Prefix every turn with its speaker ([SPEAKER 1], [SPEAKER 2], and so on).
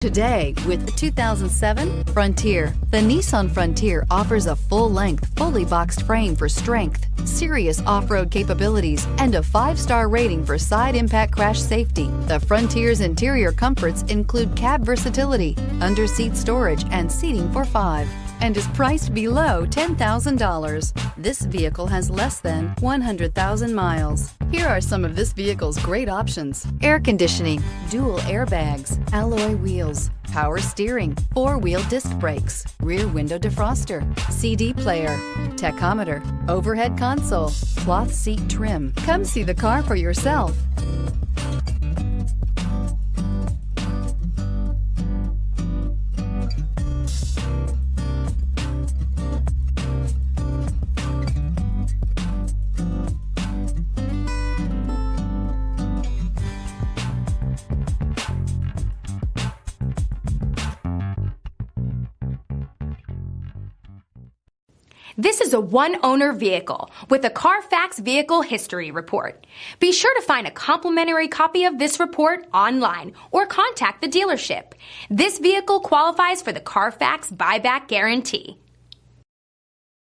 [SPEAKER 1] Today, with the 2007 Frontier. The Nissan Frontier offers a full-length, fully boxed frame for strength, serious off-road capabilities, and a 5-star rating for side impact crash safety. The Frontier's interior comforts include cab versatility, under-seat storage, and seating for 5, and is priced below $10,000. This vehicle has less than 100,000 miles. Here are some of this vehicle's great options: air conditioning, dual airbags, alloy wheels, power steering, 4-wheel disc brakes, rear window defroster, CD player, tachometer, overhead console, cloth seat trim. Come see the car for yourself.
[SPEAKER 2] This is a one-owner vehicle with a Carfax Vehicle History Report. Be sure to find a complimentary copy of this report online or contact the dealership. This vehicle qualifies for the Carfax Buyback Guarantee.